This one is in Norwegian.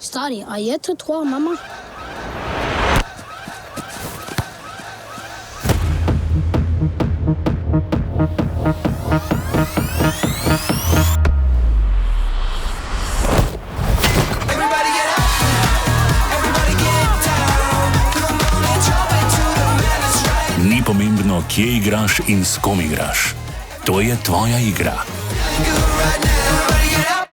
Stari, a je to tvoja mama? Ni pomembno, kje igraš in s kom igraš. To je tvoja igra.